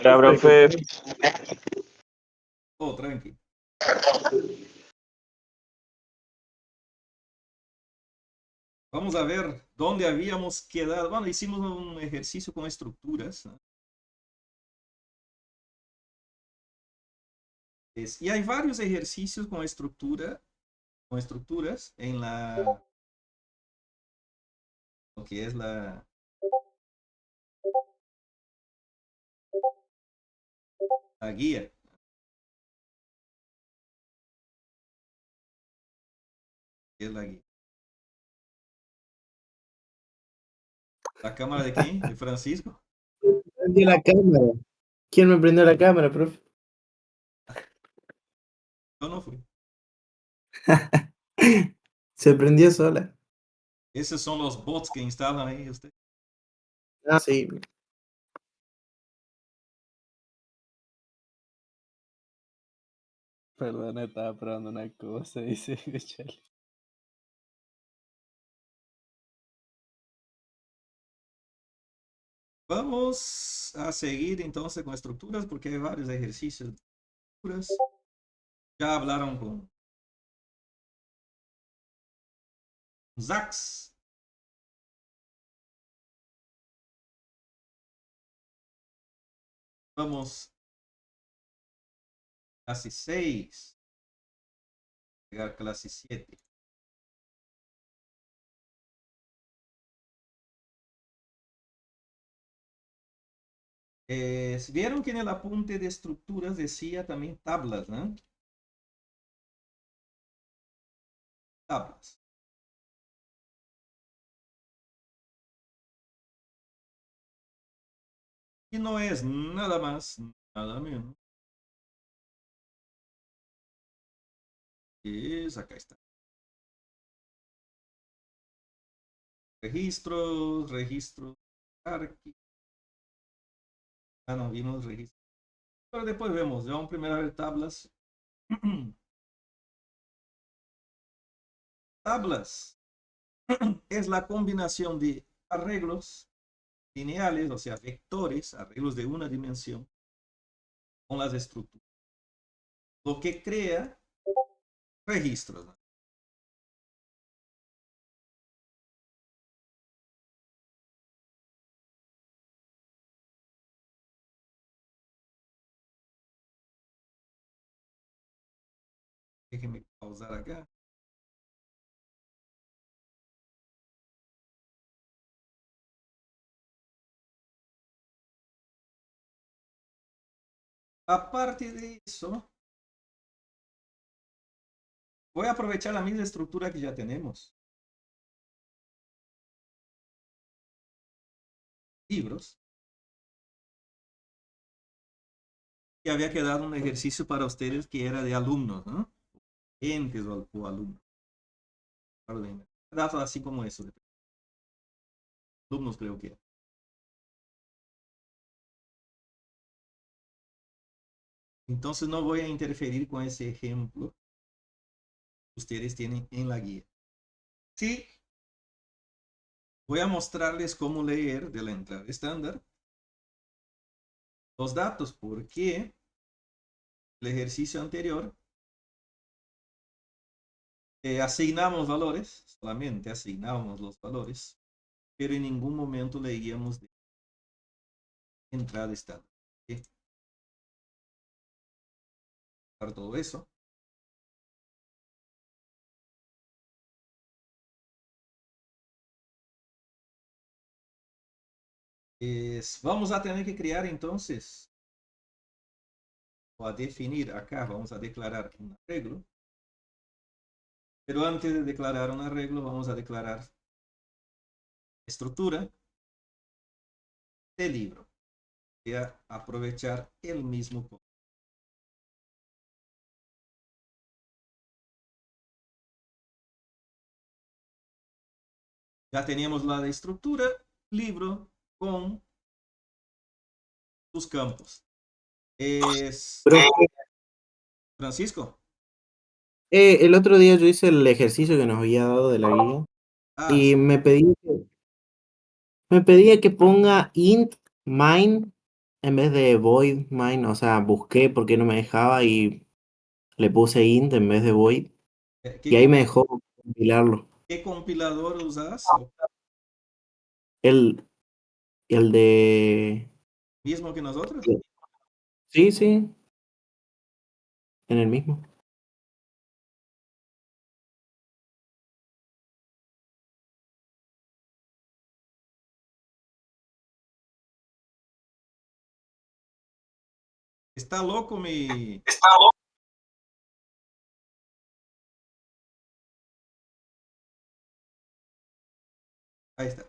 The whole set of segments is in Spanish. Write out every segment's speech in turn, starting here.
Ya, profe. Oh, tranqui. Vamos a ver dónde habíamos quedado. Bueno, hicimos un ejercicio con estructuras, ¿no? Y hay varios ejercicios con estructuras en lo que es la guía. ¿Qué es la guía? ¿La cámara de quién? ¿De Francisco? Prendí la cámara. ¿Quién me prendió la cámara, profe? Yo no fui. Se prendió sola. Esos son los bots que instalan ahí usted. Ah, sí. Perdón, estaba probando una cosa, dice Charlie. Vamos a seguir entonces con estructuras porque hay varios ejercicios de estructuras. Ya hablaron con Zax. Vamos clase 6. Llegar clase 7. Vieron que en el apunte de estructuras decía también tablas, ¿no? Tablas. Y no es nada más, nada menos. Acá está. Registros, Ah, no, vimos registros. Pero después vemos, vamos primero a ver tablas. Tablas es la combinación de arreglos lineales, o sea, vectores, arreglos de una dimensión, con las estructuras. Lo que crea registros, ¿no? Déjenme pausar acá. Aparte de eso, voy a aprovechar la misma estructura que ya tenemos. Libros. Y había quedado un ejercicio para ustedes que era de alumnos, ¿no? Entes o alumnos. Datos así como eso. Alumnos creo que era. Entonces no voy a interferir con ese ejemplo que ustedes tienen en la guía. Sí, voy a mostrarles cómo leer de la entrada estándar los datos, porque el ejercicio anterior asignamos valores, solamente asignábamos los valores, pero en ningún momento leíamos de entrada estándar. ¿Sí? Para todo eso. Vamos a tener que crear entonces, o a definir acá, vamos a declarar un arreglo. Pero antes de declarar un arreglo, vamos a declarar estructura de libro. Voy a aprovechar el mismo código. Ya teníamos la de estructura, libro con sus campos. Profe, Francisco. el otro día yo hice el ejercicio que nos había dado de la guía y Sí. me pedía que ponga int mine en vez de void main, o sea, busqué porque no me dejaba y le puse int en vez de void y ¿Qué, ahí me dejó compilarlo. qué compilador usas? ¿O El, el de... mismo que nosotros? Sí, sí, en el mismo. Está loco mi... Ahí está.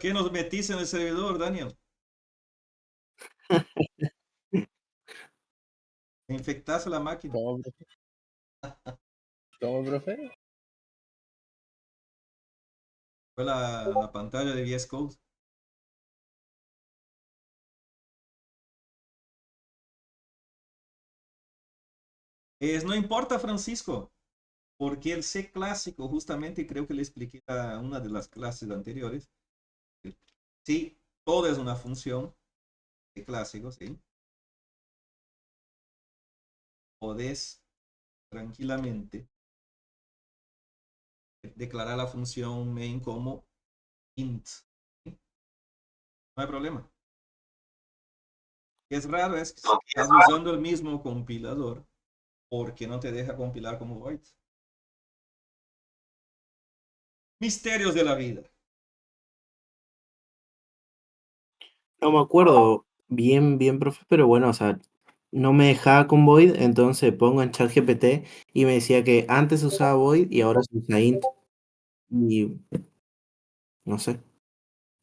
¿Qué nos metiste en el servidor, Daniel? ¿Me infectaste la máquina? ¿Cómo, profe? ¿Cómo, profe? Fue la pantalla de VS Code. No importa, Francisco, porque el C clásico, justamente creo que le expliqué a una de las clases anteriores, sí, todo es una función de clásico, ¿sí? Podés tranquilamente declarar la función main como int, ¿sí? No hay problema. Es raro es que estás usando el mismo compilador porque no te deja compilar como void. Misterios de la vida. No me acuerdo bien, profe, pero bueno, o sea, no me dejaba con void, entonces pongo en ChatGPT y me decía que antes usaba void y ahora se usa int. Y no sé.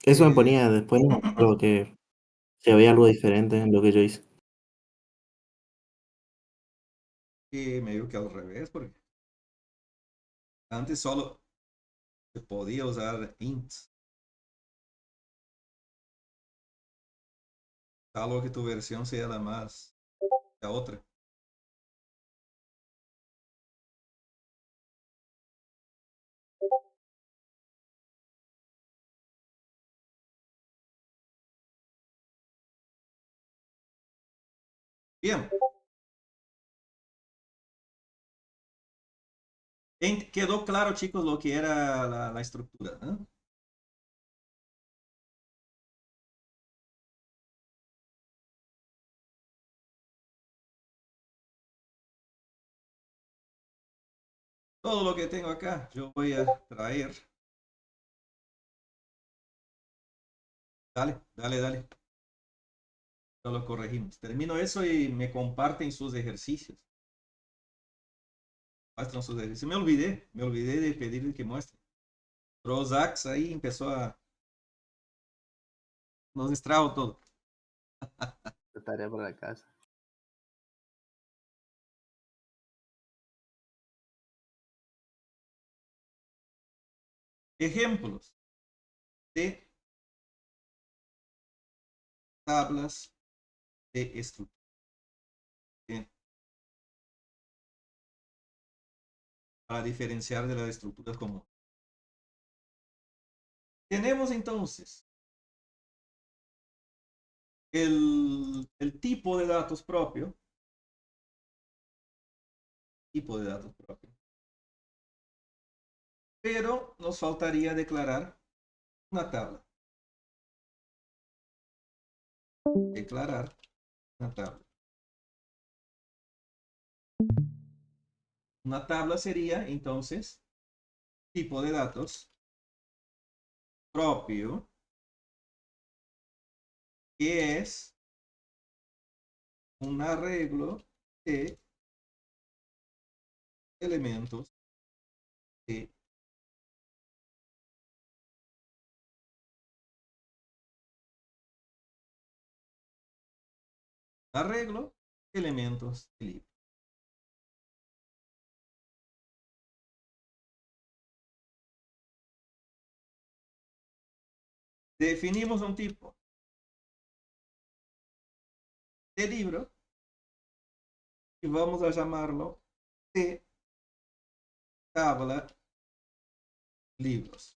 Eso me Eh, ponía después, no me acuerdo que se veía algo diferente en lo que yo hice. y medio que al revés, porque antes solo se podía usar int, salvo que tu versión sea la más la otra. Bien, quedó claro, chicos, lo que era la estructura, ¿no? Todo lo que tengo acá, yo voy a traer. Dale, dale, dale. Ya lo corregimos. Termino eso y me comparten sus ejercicios. Muestran sus ejercicios. Me olvidé de pedirle que muestre. Prozac ahí empezó a... Nos distrajo todo. Tarea para la casa. Ejemplos de tablas de estructura. Bien, para diferenciar de las estructuras comunes. Tenemos entonces el tipo de datos propio. Tipo de datos propio. Pero nos faltaría declarar una tabla. Declarar una tabla. Una tabla sería entonces tipo de datos propio, que es un arreglo de elementos de arreglo de elementos de libro. Definimos un tipo de libro y vamos a llamarlo de tabla libros.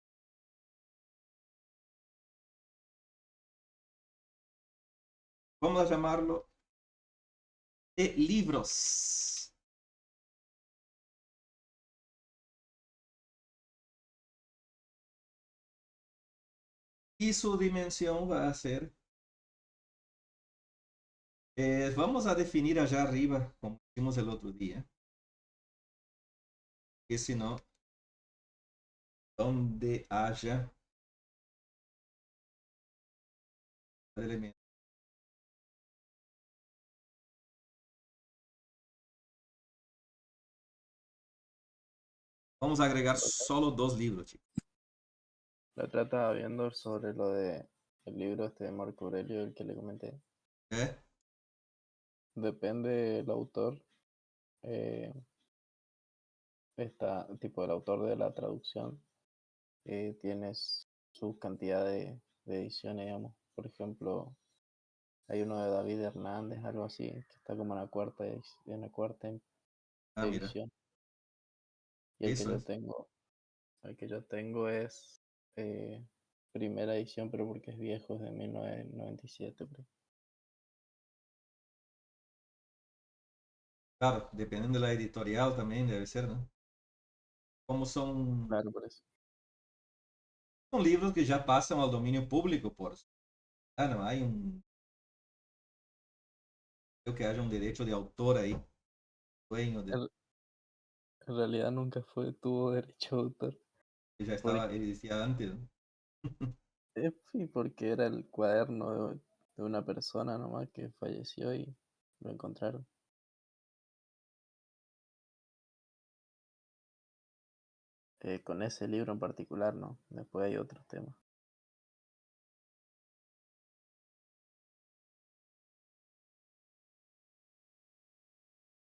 vamos a llamarlo de libros. Y su dimensión va a ser, vamos a definir allá arriba, como hicimos el otro día, que si no, donde haya elementos. Vamos a agregar solo 2 libros, chicos. La otra estaba viendo sobre lo de el libro este de Marco Aurelio, el que le comenté. ¿Eh? Depende del autor. eh, Está, tipo, el autor de la traducción. Tienes su cantidad de ediciones, digamos. Por ejemplo, hay uno de David Hernández, algo así, que está como en la cuarta Ah, mira, edición. Y eso es. el que yo tengo es primera edición, pero porque es viejo, es de 1997. Claro, dependiendo de la editorial también debe ser, ¿no? Como Claro, por eso. son libros que ya pasan al dominio público, por no hay creo que haya un derecho de autor ahí, dueño de, En, en realidad nunca tuvo derecho de autor. que ya Porque, estaba, él decía antes, ¿no? sí, porque era el cuaderno de una persona nomás que falleció y lo encontraron. Con ese libro en particular, ¿no? Después hay otros temas.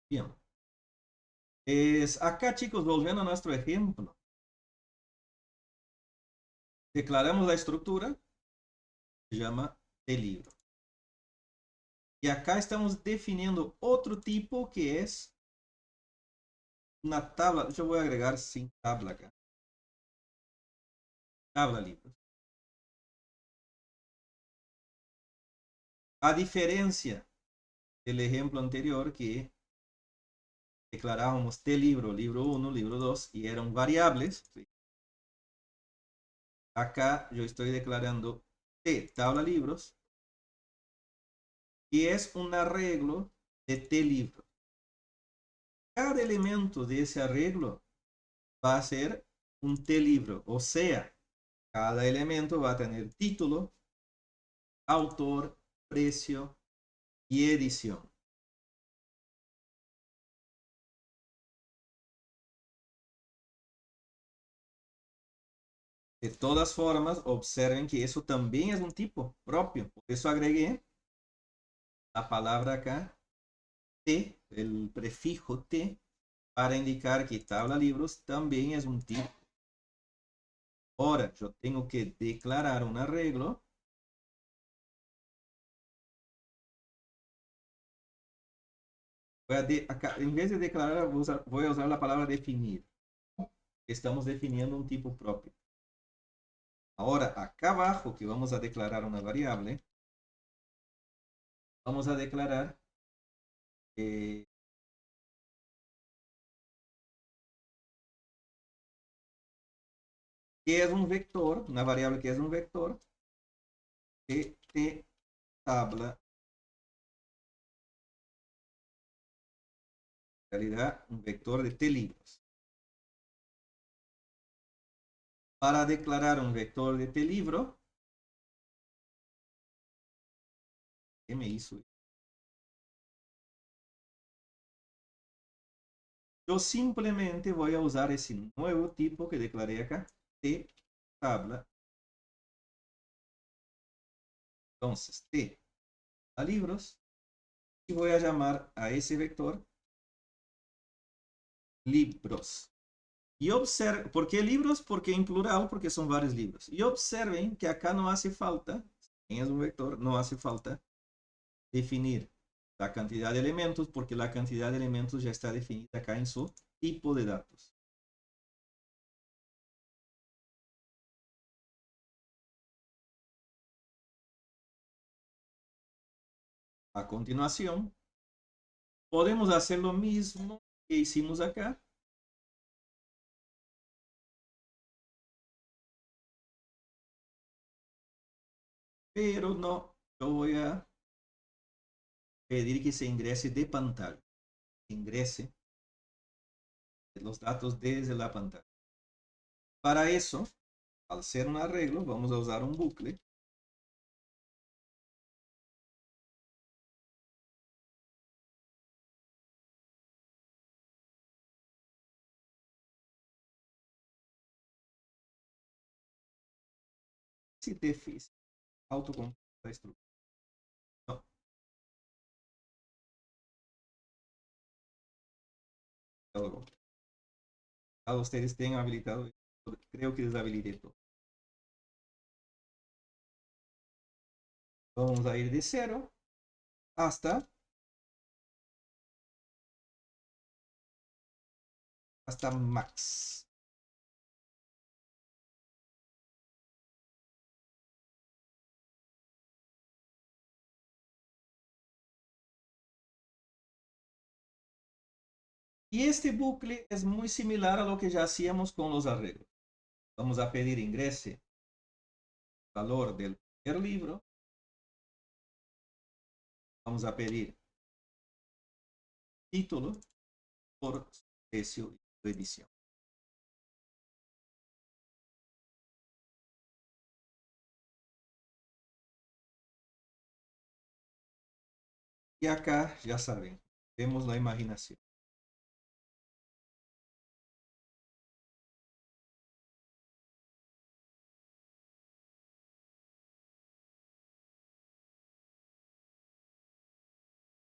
Bien. Acá, chicos, volviendo a nuestro ejemplo, declaramos la estructura, se llama de libro. Y acá estamos definiendo otro tipo que es una tabla. Yo voy a agregar sin tabla acá. Tabla libros. A diferencia del ejemplo anterior que declarábamos T libro, libro 1, libro 2 y eran variables, ¿sí? Acá yo estoy declarando T tabla libros y es un arreglo de T libro. Cada elemento de ese arreglo va a ser un T libro, o sea, cada elemento va a tener título, autor, precio y edición. De todas formas, observen que eso también es un tipo propio. Por eso agregué la palabra acá, T, el prefijo T, para indicar que tabla libros también es un tipo. Ahora, yo tengo que declarar un arreglo. Acá, en vez de declarar, voy a usar la palabra definir. Estamos definiendo un tipo propio. Ahora, acá abajo, que vamos a declarar una variable, vamos a declarar que es un vector, una variable que es un vector de T tabla, en realidad un vector de T libros. Para declarar un vector de T libro, ¿qué me hizo? Yo simplemente voy a usar ese nuevo tipo que declaré acá, T tabla. Entonces, T a libros y voy a llamar a ese vector libros. Y observen, ¿por qué libros? Porque en plural, porque son varios libros. Y observen que acá no hace falta, es un vector, no hace falta definir la cantidad de elementos, porque la cantidad de elementos ya está definida acá en su tipo de datos. A continuación, podemos hacer lo mismo que hicimos acá. Pero no, yo voy a pedir que se ingrese de pantalla. Ingrese los datos desde la pantalla. Para eso, al ser un arreglo, vamos a usar un bucle. Si te fijas, autocompleta la estructura. No. Ustedes tengan habilitado, creo que deshabilité todo. Vamos a ir de 0 hasta max. Y este bucle es muy similar a lo que ya hacíamos con los arreglos. Vamos a pedir ingrese valor del primer libro. Vamos a pedir título por precio de edición. Y acá, ya saben, vemos la imaginación.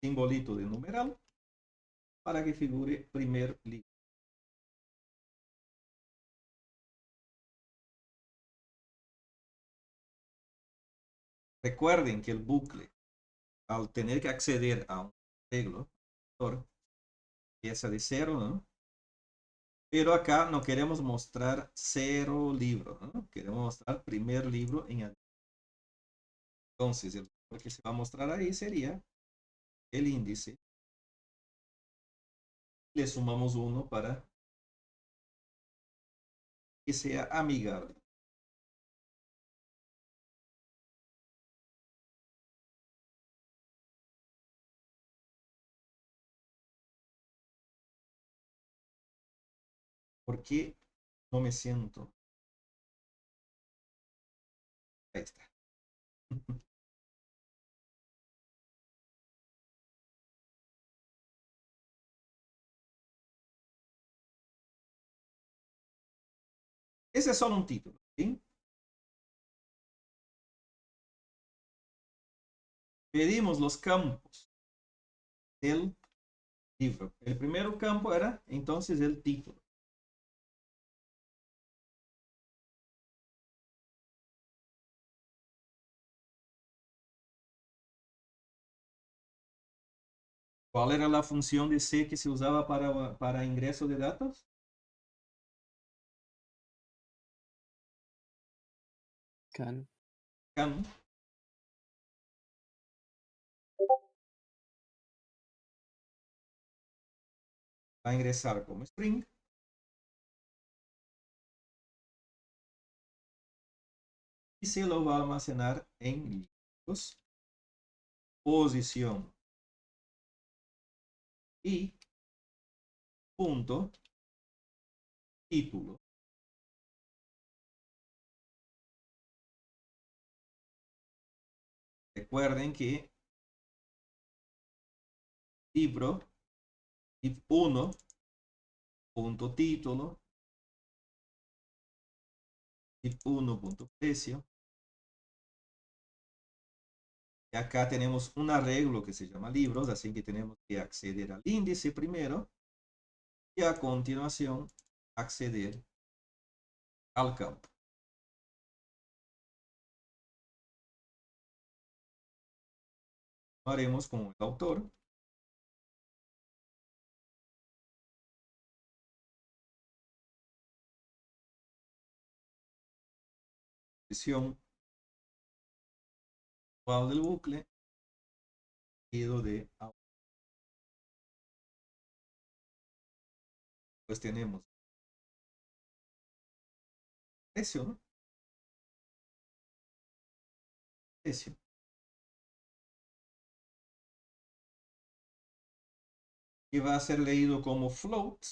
Simbolito de numeral para que figure primer libro. Recuerden que el bucle, al tener que acceder a un arreglo, empieza de 0, ¿no? Pero acá no queremos mostrar 0 libros, ¿no? Queremos mostrar primer libro en adelante. Entonces, el que se va a mostrar ahí sería el índice. Le sumamos 1 para que sea amigable. ¿Por qué no me siento? Ahí está. Ese es solo un título, ¿sí? Pedimos los campos del libro. El primer campo era entonces el título. ¿Cuál era la función de C que se usaba para ingreso de datos? Can. Can. Va a ingresar como string. Y se lo va a almacenar en libros, posición y punto título. Recuerden que libro div1 punto título div1 punto precio. Y acá tenemos un arreglo que se llama libros, así que tenemos que acceder al índice primero y a continuación acceder al campo. Haremos con el autor. Posición actual del bucle seguido de auto. Pues tenemos precio, ¿no? Precio. Y va a ser leído como float.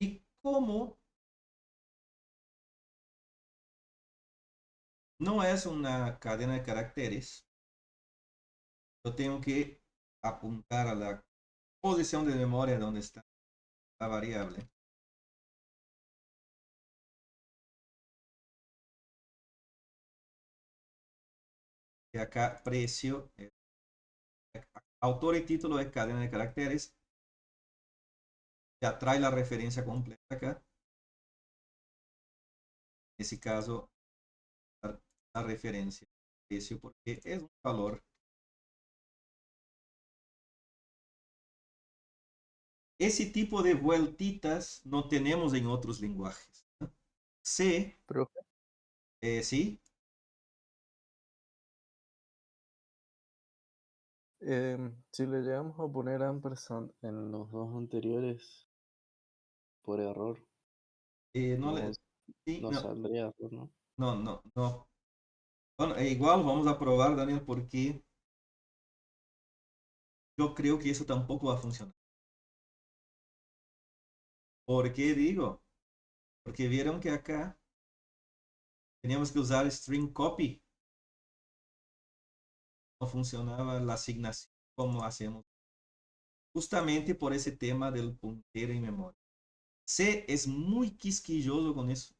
Y como no es una cadena de caracteres, yo tengo que apuntar a la posición de memoria donde está la variable. Y acá precio, autor y título es cadena de caracteres. Ya trae la referencia completa acá. En ese caso, la referencia precio porque es un valor. Ese tipo de vueltitas no tenemos en otros lenguajes. C, Profe, sí, si le llegamos a poner ampersand en los dos anteriores por error, no, no, sí, no no, saldría error, ¿no? no, no, no. Bueno, igual vamos a probar, Daniel, porque yo creo que eso tampoco va a funcionar. ¿Por qué digo? Porque vieron que acá teníamos que usar string copy. No funcionaba la asignación como hacemos. Justamente por ese tema del puntero en memoria. C es muy quisquilloso con eso.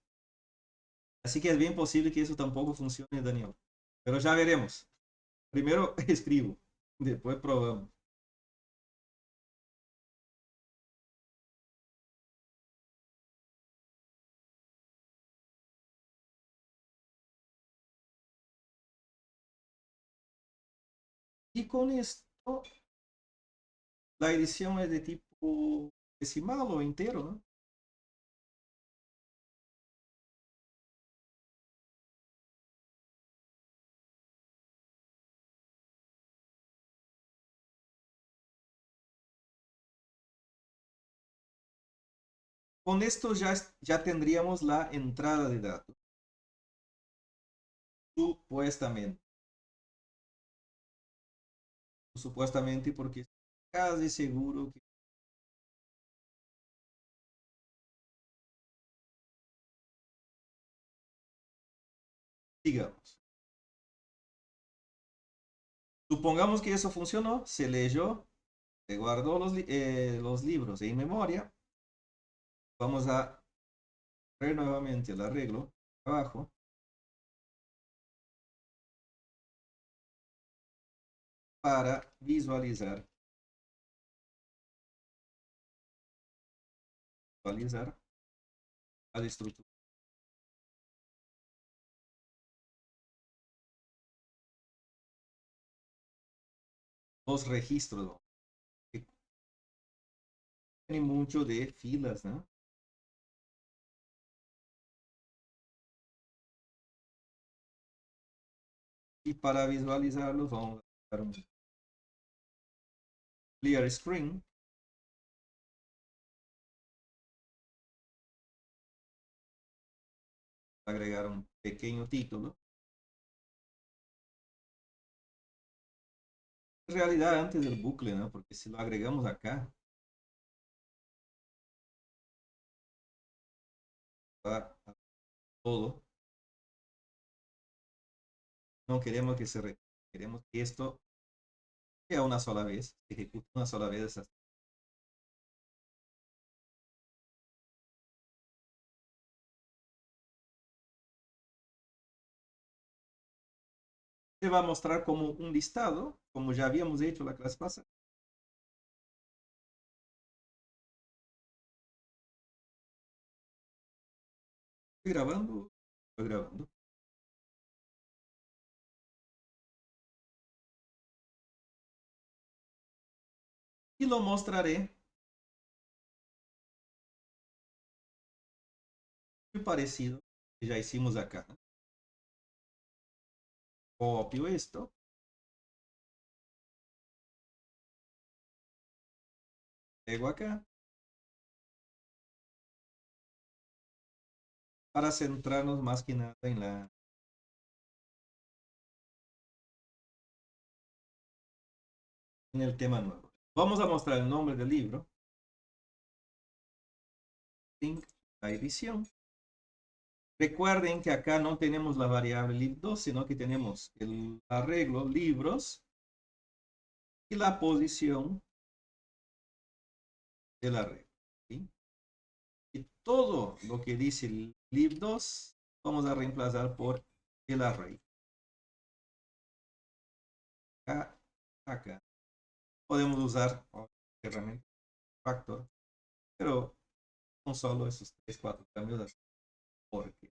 Así que es bien posible que eso tampoco funcione, Daniel. Pero ya veremos. Primero escribo, después probamos. Y con esto, la edición es de tipo decimal o entero, ¿no? Con esto ya tendríamos la entrada de datos. Supuestamente. Supuestamente porque es casi seguro que digamos. Supongamos que eso funcionó, se leyó, se guardó los libros en memoria. Vamos a ver nuevamente el arreglo abajo para visualizar la estructura. Los registros, ¿no? Que tiene mucho de filas, ¿no? Y para visualizarlos vamos a dar un clear screen. Agregar un pequeño título. En realidad antes del bucle, ¿no? Porque si lo agregamos acá, va a todo. No queremos que queremos que esto sea una sola vez, se ejecute una sola vez esas. Se va a mostrar como un listado, como ya habíamos hecho la clase pasada. Estoy grabando, estoy grabando. Y lo mostraré muy parecido que ya hicimos acá. Copio esto. Pego acá. Para centrarnos más que nada en el tema nuevo. Vamos a mostrar el nombre del libro. La edición. Recuerden que acá no tenemos la variable lib2, sino que tenemos el arreglo libros y la posición del arreglo. ¿Sí? Y todo lo que dice lib2 vamos a reemplazar por el array. Acá, acá. Podemos usar herramienta factor, pero con solo esos 3, 4 cambios. Porque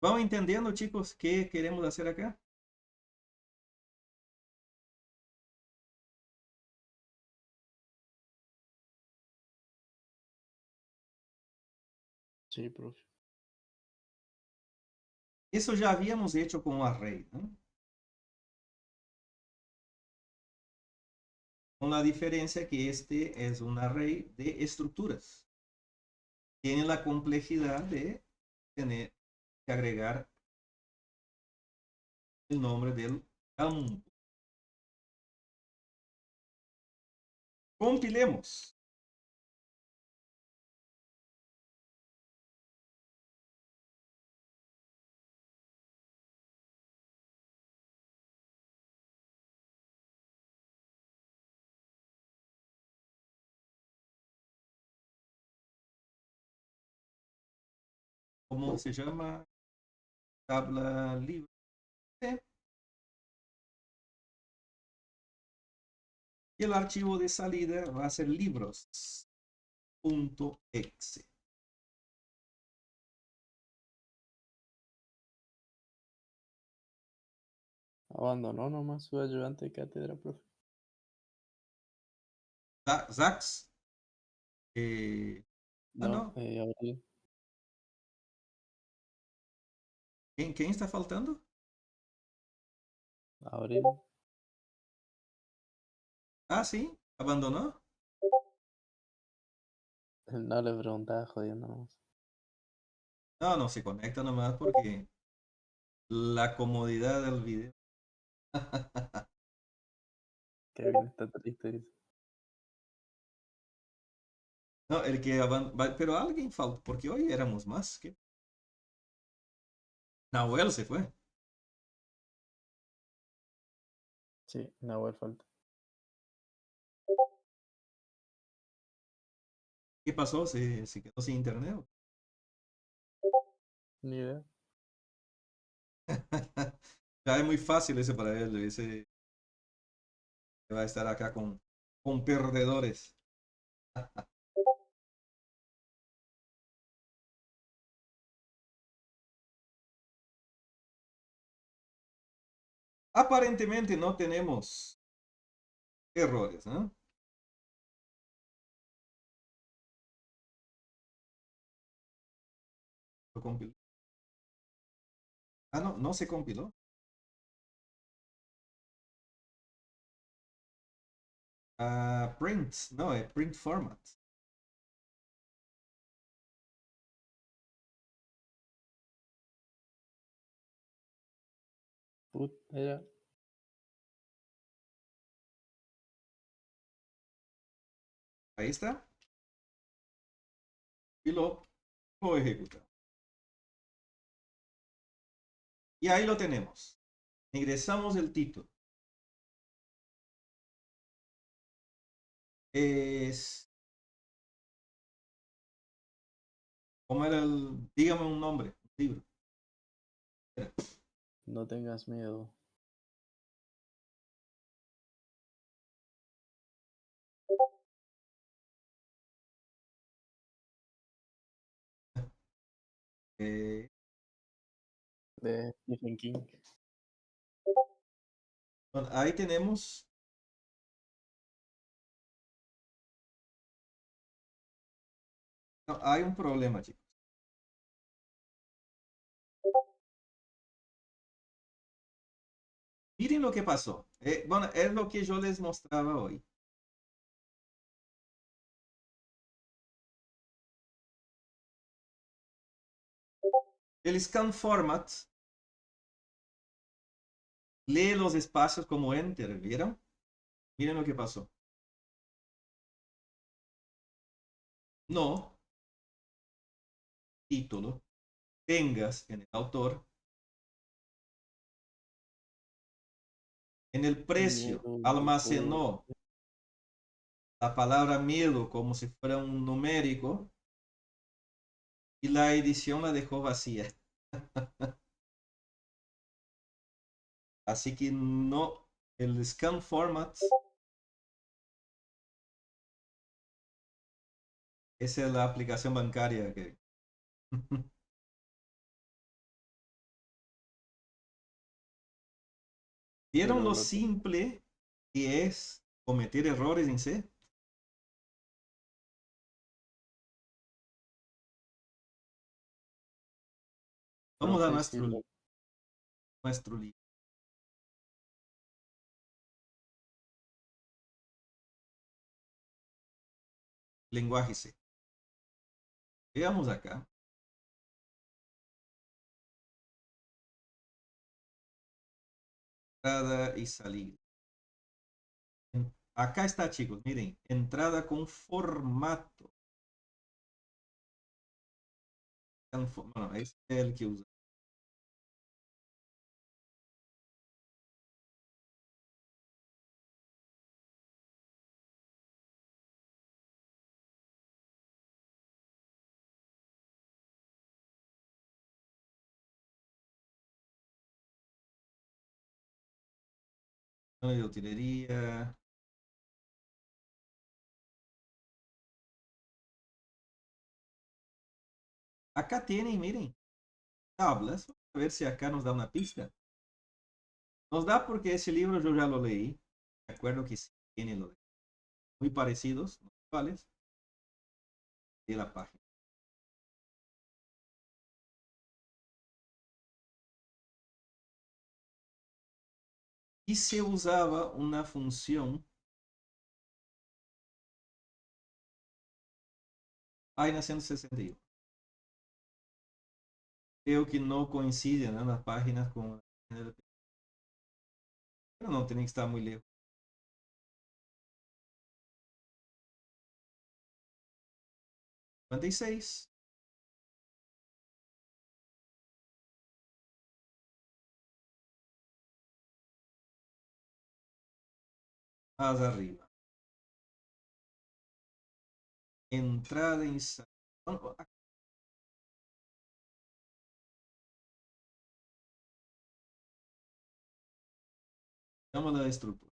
¿vamos entendiendo, chicos, qué queremos hacer acá? Sí, profe. Eso ya habíamos hecho con array, ¿no? Con la diferencia que este es un array de estructuras. Tiene la complejidad de tener que agregar el nombre del campo. Compilemos. ¿Cómo se llama? Tabla libre. Y el archivo de salida va a ser libros.exe. Abandonó nomás su ayudante de cátedra, profe. Zax. Eh, No, no. Abril. ¿Quién está faltando? Abril. Ah, sí. ¿Abandonó? No le preguntaba jodiendo nomás. No, no se conecta nomás porque la comodidad del video. Que bien está triste, dice. No, el que pero alguien faltó, porque hoy éramos más. ¿Qué? Nahuel se fue. Sí, Nahuel falta. ¿Qué pasó? ¿Se quedó sin internet? Ni idea. Ya es muy fácil ese para él. Ese va a estar acá con perdedores. Aparentemente no tenemos errores, ¿no? Lo compiló. Ah, no, no se compiló. Print, no, print format. Put, era. Ahí está. Y lo ejecuta. Y ahí lo tenemos. Ingresamos el título. Es, ¿cómo era el? Dígame un nombre, un libro. No tengas miedo. Eh, de Stephen King. bueno, ahí tenemos. No, hay un problema, chicos. Miren lo que pasó. Bueno, es lo que yo les mostraba hoy. El scan format lee los espacios como enter, ¿vieron? Miren lo que pasó. No, título, tengas en el autor, en el precio, Miedo, almacenó la palabra miedo como si fuera un numérico y la edición la dejó vacía. Así que no, el scan format, esa es la aplicación bancaria que... ¿Vieron pero lo lo tengo. simple que es cometer errores en C? Vamos a Profe, sí nuestro libro. Lenguaje C. Veamos acá. Entrada y salida. Acá está, chicos. Miren, entrada con formato. Bueno, es el que usa. De utilería. Acá tienen, miren, tablas. A ver si acá nos da una pista. Nos da porque ese libro yo ya lo leí. Me acuerdo que sí tiene lo de muy parecidos, no iguales, de la página. Y se usaba una función página 161. Creo que no coinciden, ¿no?, las páginas con... Pero no, tiene que estar muy lejos. 56. Más arriba. Entrada y salida. Veamos la estructura.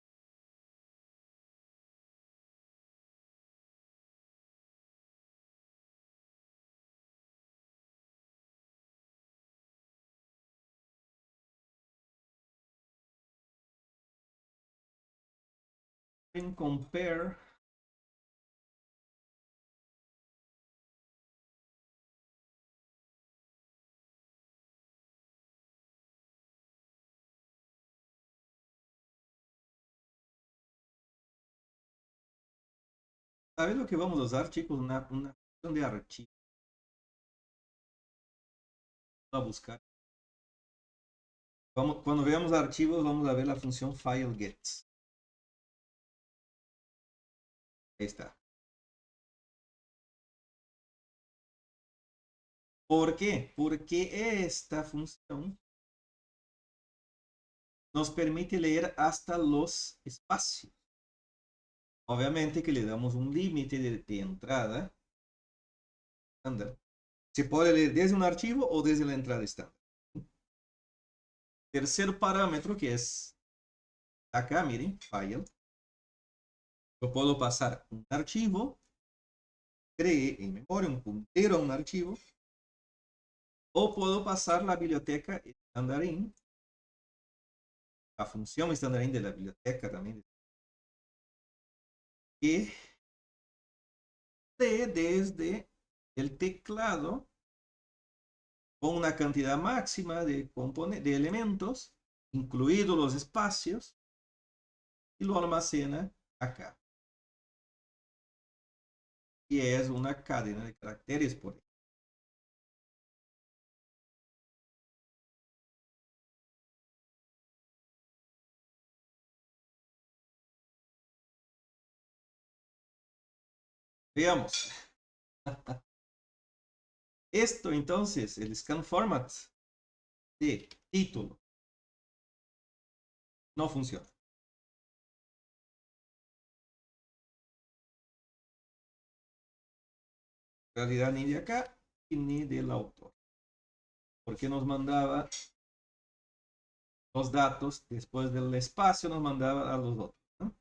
En compare, ¿sabes lo que vamos a usar, chicos? Una función de archivo. Vamos a buscar. Cuando veamos archivos, vamos a ver la función fileget. Ahí está. ¿Por qué? Porque esta función nos permite leer hasta los espacios. Obviamente que le damos un límite de entrada estándar. Se puede leer desde un archivo o desde la entrada estándar. Tercer parámetro, que es acá, miren, file. Yo puedo pasar un archivo, cree en memoria un puntero a un archivo, O puedo pasar la biblioteca Estandarín, la función Estandarín de la biblioteca también. Y desde el teclado con una cantidad máxima de elementos, incluidos los espacios, y lo almacena acá. Y es una cadena de caracteres por ahí. Veamos. Esto entonces, el scan format de título, no funciona. En realidad ni de acá ni del autor. Porque nos mandaba los datos después del espacio, nos mandaba a los otros, ¿no?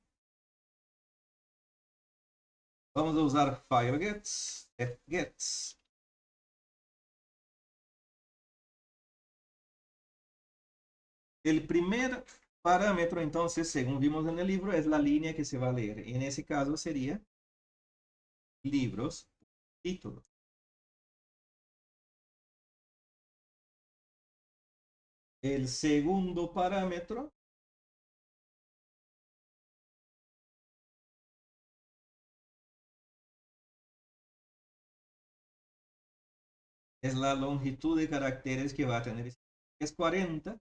Vamos a usar filegets, fgets. El primer parámetro, entonces, según vimos en el libro, es la línea que se va a leer. En ese caso sería libros, título. El segundo parámetro es la longitud de caracteres que va a tener. Es 40.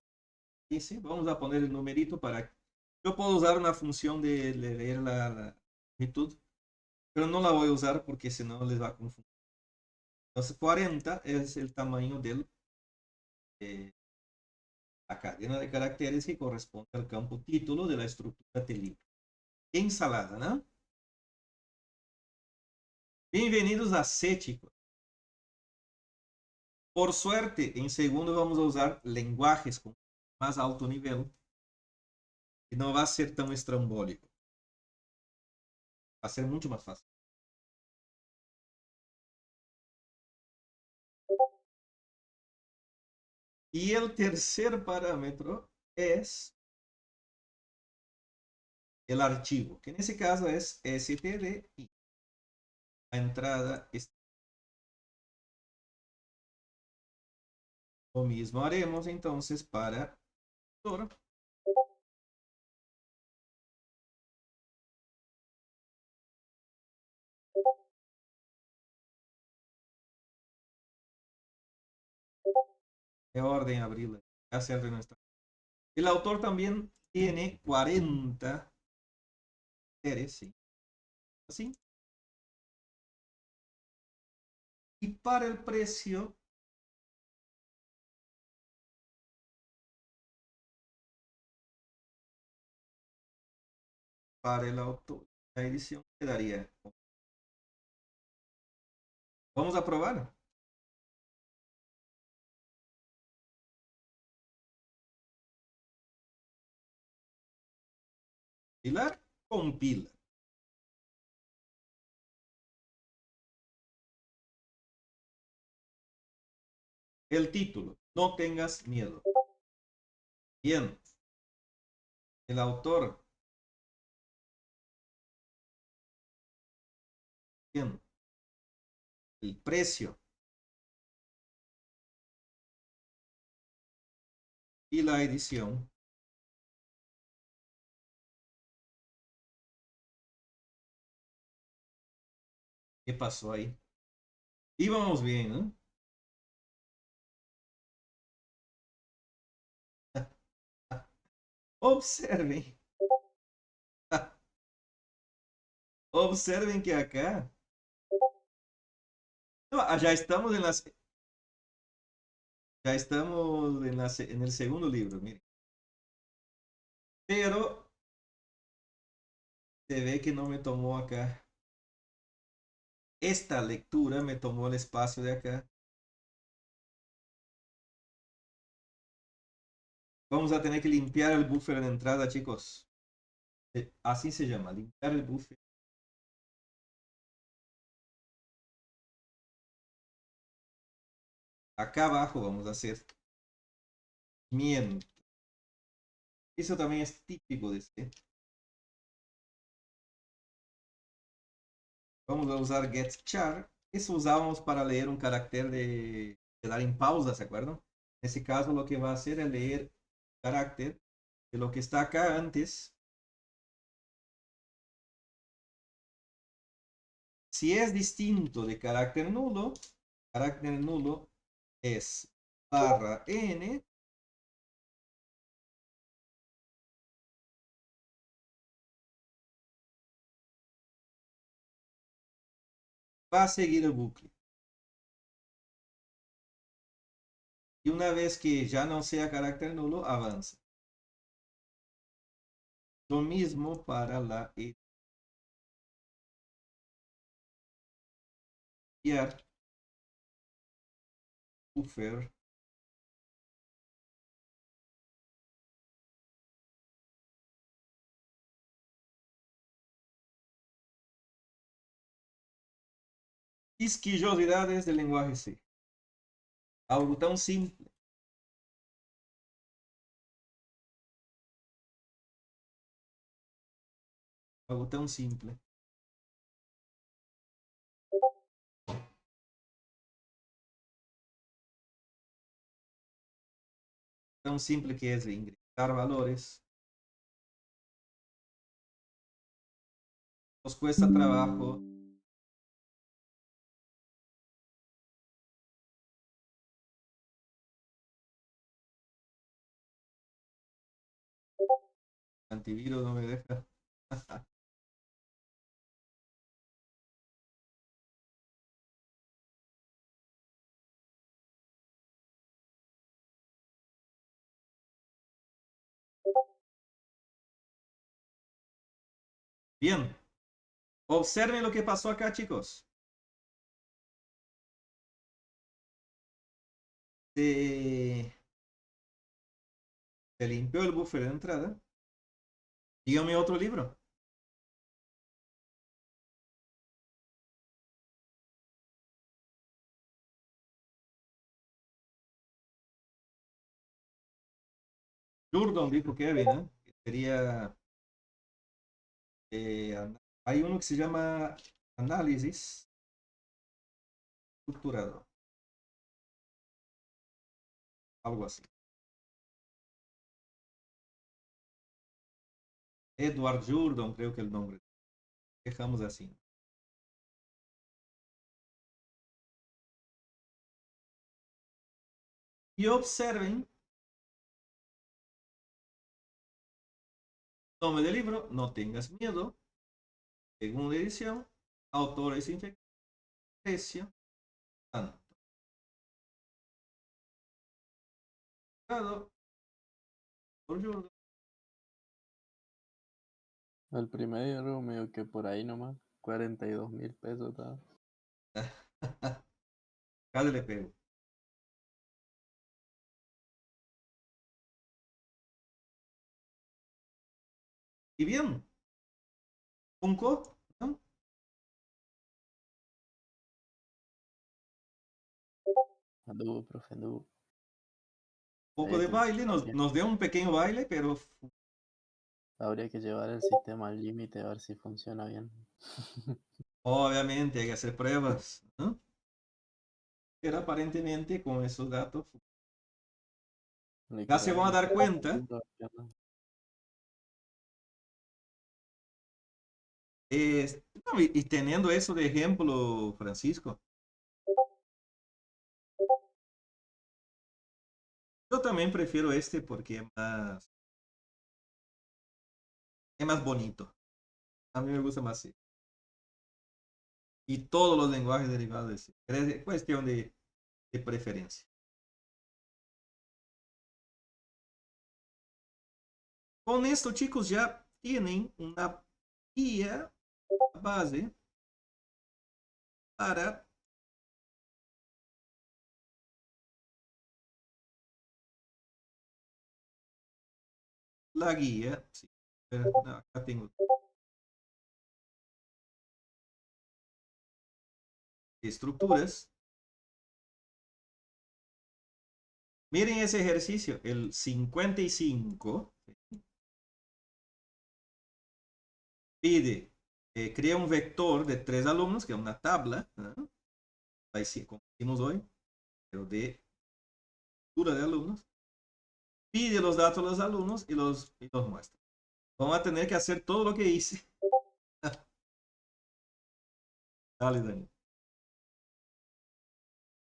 Y sí, vamos a poner el numerito para... Yo puedo usar una función de leer la longitud, pero no la voy a usar porque si no les va a confundir. Entonces 40 es el tamaño de la cadena de caracteres que corresponde al campo título de la estructura del libro. Ensalada, ¿no? Bienvenidos a C, chicos. Por suerte, en segundo vamos a usar lenguajes con más alto nivel y no va a ser tan estrambólico. Va a ser mucho más fácil. Y el tercer parámetro es el archivo, que en ese caso es stdi. La entrada es lo mismo haremos entonces para autor. De orden abrirla. Hacia el nuestra. El autor también tiene 40 caracteres, ¿sí? Así. Y para el precio, para el autor, la edición quedaría. Vamos a probar. Pilar, compila. El título, no tengas miedo. Bien. El autor. Bien. El precio. Y la edición. ¿Qué pasó ahí? Íbamos bien, ¿no? Observen. Observen que acá. No, ya estamos en las. Ya estamos en el segundo libro, miren. Pero se ve que no me tomó acá. Esta lectura me tomó el espacio de acá. Vamos a tener que limpiar el buffer de entrada, chicos. Así se llama, limpiar el buffer. Acá abajo vamos a hacer mientras. Eso también es típico de este. Vamos a usar getChar. Eso usábamos para leer un carácter de dar en pausa, ¿se acuerdan? En ese caso lo que va a hacer es leer carácter de lo que está acá antes. Si es distinto de carácter nulo es barra n va a seguir el bucle. Y una vez que ya no sea carácter nulo, avanza. Lo mismo para la buffer. Quisquillosidades del lenguaje C. Algo tão simple. Algo tão simple. Tão simple que é ingresar valores. Nos cuesta trabajo. Antivirus no me deja. Bien. Observen lo que pasó acá, chicos. Se, se limpió el buffer de entrada. Dígame otro libro. Jordan dijo Kevin, ¿eh? Que sería. Hay uno que se llama Análisis Estructurado. Algo así. Edward Jordan, creo que el nombre. Dejamos así. Y observen. Nombre del libro, No tengas miedo. Segunda edición. Autores infectados. Precio. Tanto. Por Jordan. El primero medio que por ahí nomás, 42.000 pesos. Estaba. Cale le pego. Y bien. Funko, ¿no? Anduvo, profe, anduvo. Poco de baile, nos dio un pequeño baile, pero Habría que llevar el sistema al límite a ver si funciona bien. obviamente hay que hacer pruebas, ¿no? Pero aparentemente con esos datos ya se van a dar cuenta. No, y teniendo eso de ejemplo, Francisco, yo también prefiero este porque es más bonito. A mí me gusta más así. Y todos los lenguajes derivados de ese. Es cuestión de preferencia. Con esto, chicos, ya tienen una guía base para la guía. Sí, pero, no, acá tengo estructuras. Miren ese ejercicio, el 55 pide, crea un vector de 3 alumnos, que es una tabla, ¿no? Ahí sí, como hicimos hoy, pero de altura de alumnos. Pide los datos a los alumnos y los muestra. Vamos a tener que hacer todo lo que hice. Dale, Dani.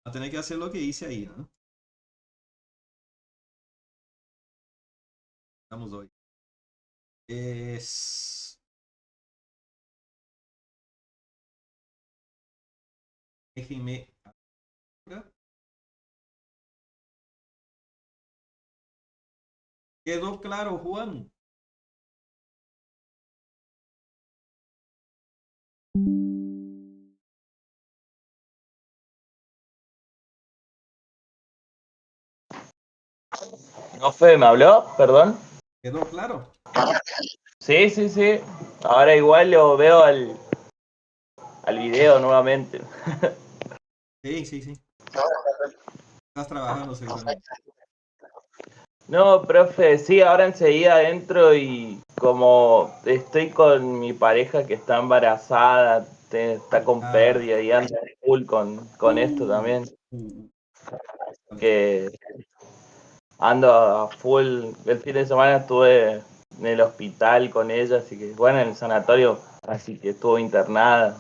Vamos a tener que hacer lo que hice ahí, ¿no? Vamos hoy. Es... Déjenme... ¿Quedó claro, Juan? No, Fede, ¿me habló? Perdón. ¿Quedó claro? Sí, sí, sí. Ahora igual lo veo al video nuevamente. Sí, sí, sí. Estás trabajando seguramente. No, profe, sí, ahora enseguida entro y como estoy con mi pareja que está embarazada, está con Ah, pérdida y anda full con esto también, uh, vale. que ando a full. El fin de semana estuve en el hospital con ella, así que bueno, en el sanatorio, así que estuvo internada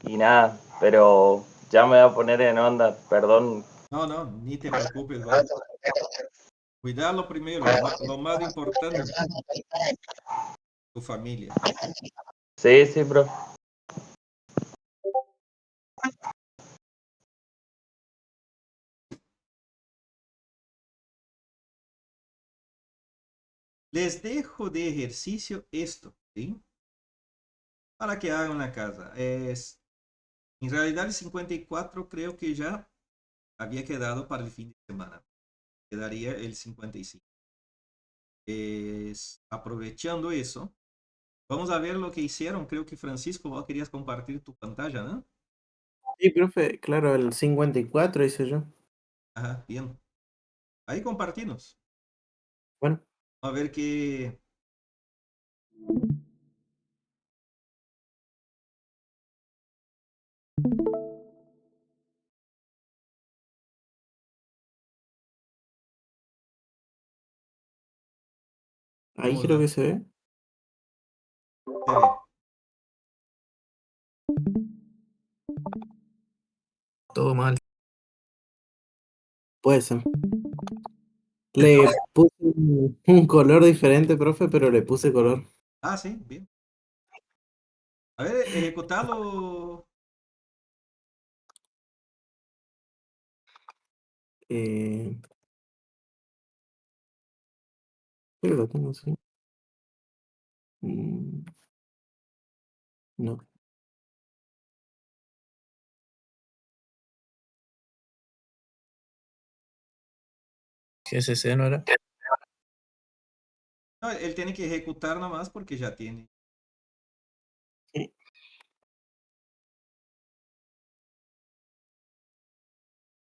y nada, pero ya me voy a poner en onda, perdón. No, no, ni te preocupes, Juan. Cuidarlo primero, lo más importante, tu familia. Sí, sí, profe. Les dejo de ejercicio esto, ¿sí? Para que hagan la casa. En realidad el 54 creo que ya había quedado para el fin de semana. Quedaría el 55. Aprovechando eso, vamos a ver lo que hicieron. Creo que Francisco, vos querías compartir tu pantalla, ¿no? Sí, profe, claro, el 54 hice yo. Ajá, bien. Ahí compartimos. Bueno, A ver qué... ahí Vamos creo a... que se ve. Se ve. Todo mal. Puede ser. Le puse un color diferente, profe, pero le puse color. Ah, sí, bien. A ver, ejecutalo. Eh, Creo que lo tengo así. Mm, no. GSC no era. No, él tiene que ejecutar nomás porque ya tiene. Sí.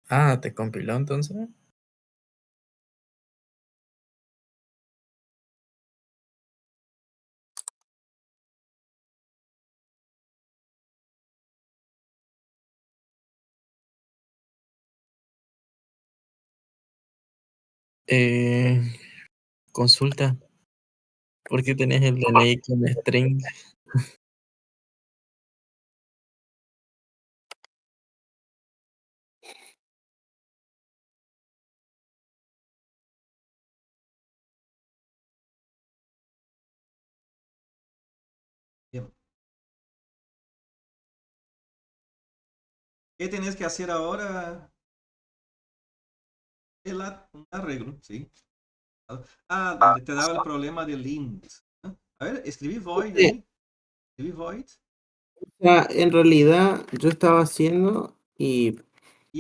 Ah, ¿te compiló entonces? Eh, Consulta, ¿por qué tenés el DNI con string? Bien. ¿Qué tenés que hacer ahora? Un arreglo, ¿sí? Ah, te daba el problema del int, ¿no? A ver, escribí void Sí, ahí. Escribí void. o sea, en realidad yo estaba haciendo Y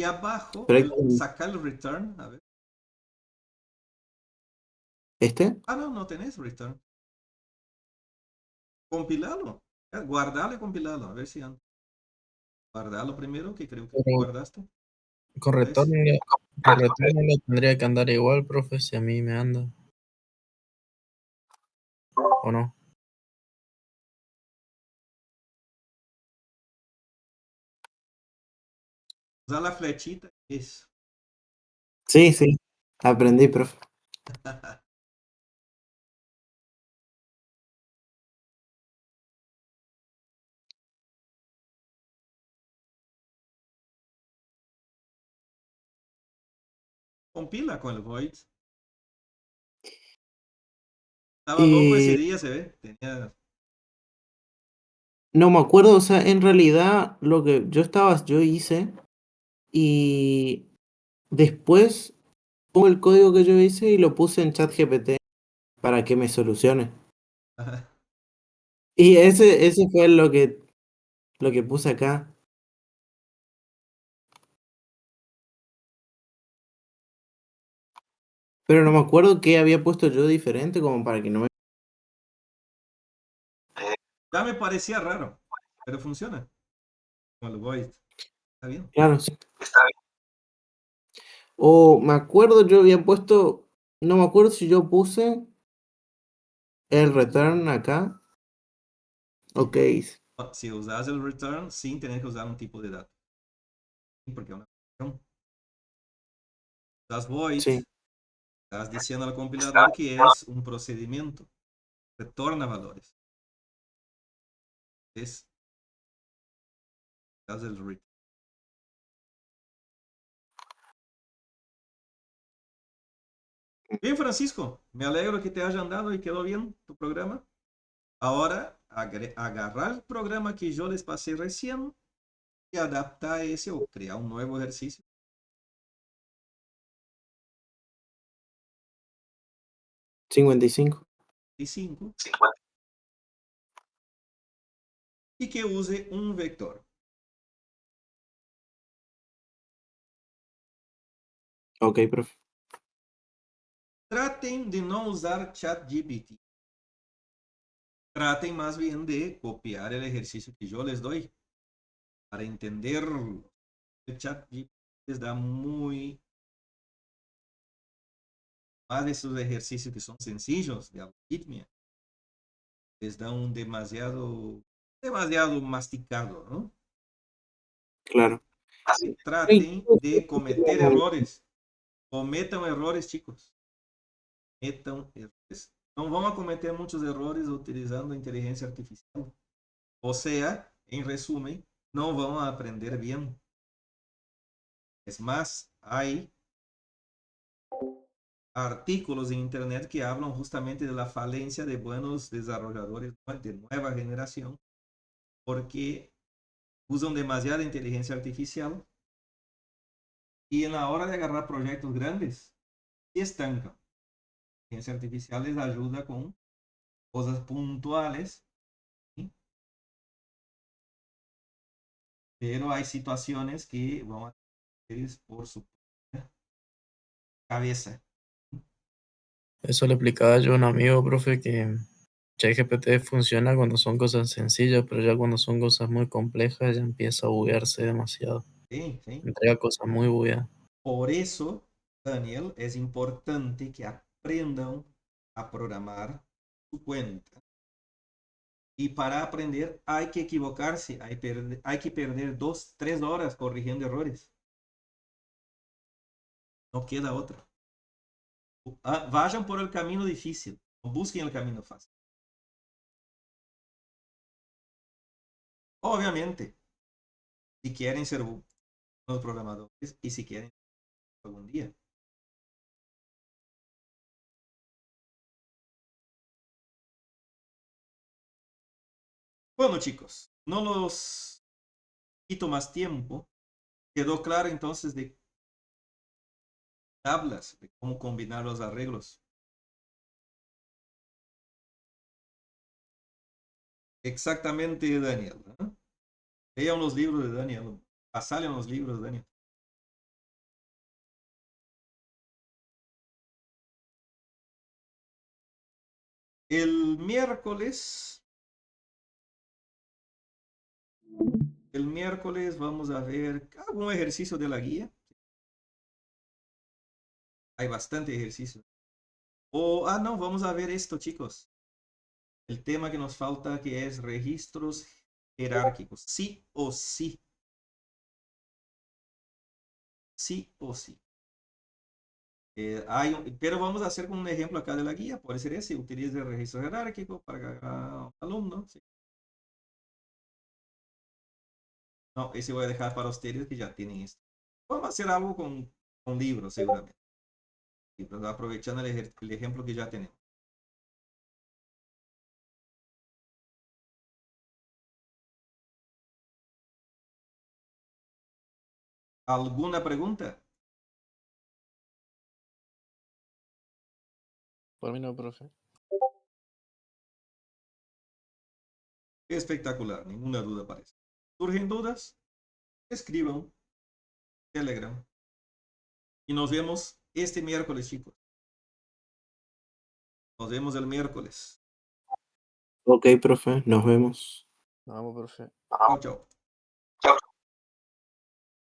abajo, pero sacar el return. A ver. ¿este? Ah, no, no tenés return. Compilalo. Guardalo y compilalo. A ver si anda. Guardalo primero, que creo que Pero guardaste. con ¿Ves? retorno El retorno lo tendría que andar igual, profe, si a mí me anda, ¿o no? Usar la flechita. Eso. Sí, sí, aprendí, profe. Compila con el Void. Estaba loco ese Y día, se ve. Tenía. no me acuerdo, o sea, en realidad lo que yo hice y después pongo el código que yo hice y lo puse en ChatGPT para que me solucione. Y ese fue lo que puse acá. Pero no me acuerdo qué había puesto yo diferente como para que no me... Ya me parecía raro, pero funciona con el Void. Está bien. Claro, sí. O me acuerdo yo había puesto, no me acuerdo si yo puse el return acá o qué hice. Si usas el return sin tener que usar un tipo de dato. Porque es una función. Usas void, Sí, estás diciendo al compilador que es un procedimiento. Retorna valores. Es el return. Bien, Francisco, me alegro que te hayan dado y quedó bien tu programa. Ahora, agarrar el programa que yo les pasé recién y adaptar ese o crear un nuevo ejercicio. 55. Y 5 y que use un vector. Ok, profe. Traten de no usar ChatGPT. Traten más bien de copiar el ejercicio que yo les doy para entender. El ChatGPT les da muy más de esos ejercicios que son sencillos de algoritmia. Les da un demasiado masticado, ¿no? Claro. Ay, Traten de cometer errores. Cometan errores, chicos. Cometan errores. No van a cometer muchos errores utilizando inteligencia artificial. O sea, en resumen, no van a aprender bien. Es más, hay artículos en internet que hablan justamente de la falencia de buenos desarrolladores de nueva generación porque usan demasiada inteligencia artificial y en la hora de agarrar proyectos grandes se estancan. La inteligencia artificial les ayuda con cosas puntuales, ¿sí? Pero hay situaciones que van a tener por su cabeza. Eso le explicaba yo a un amigo, profe, que ChatGPT funciona cuando son cosas sencillas, pero ya cuando son cosas muy complejas ya empieza a buguearse demasiado. Sí, sí. Entrega cosas muy bugueadas. Por eso, Daniel, es importante que aprendan a programar su cuenta. Y para aprender hay que equivocarse, hay que perder 2, 3 horas corrigiendo errores. No queda otra. Vayan por el camino difícil, no busquen el camino fácil. Obviamente, si quieren ser buenos programadores y si quieren algún día. Bueno, chicos, no los quito más tiempo. Quedó claro entonces de tablas, de cómo combinar los arreglos. Exactamente, Daniel, ¿no? Lean los libros de Daniel. Pasale los libros de Daniel. El miércoles, vamos a ver algún ejercicio de la guía. Hay bastante ejercicio. No, vamos a ver esto, chicos. El tema que nos falta, que es registros jerárquicos. Sí o sí. Sí o sí. Pero vamos a hacer con un ejemplo acá de la guía. Puede ser ese. Utilice el registro jerárquico para cada alumno. Sí. No, ese voy a dejar para ustedes que ya tienen esto. Vamos a hacer algo con libros, seguramente. Libros, aprovechando el ejemplo que ya tenemos. ¿Alguna pregunta? Por mí no, profe. Espectacular, ninguna duda parece. ¿Surgen dudas? Escriban. Telegram. Y nos vemos este miércoles, chicos. Nos vemos el miércoles. Ok, profe, nos vemos. Nos vamos, profe. Chao, chao.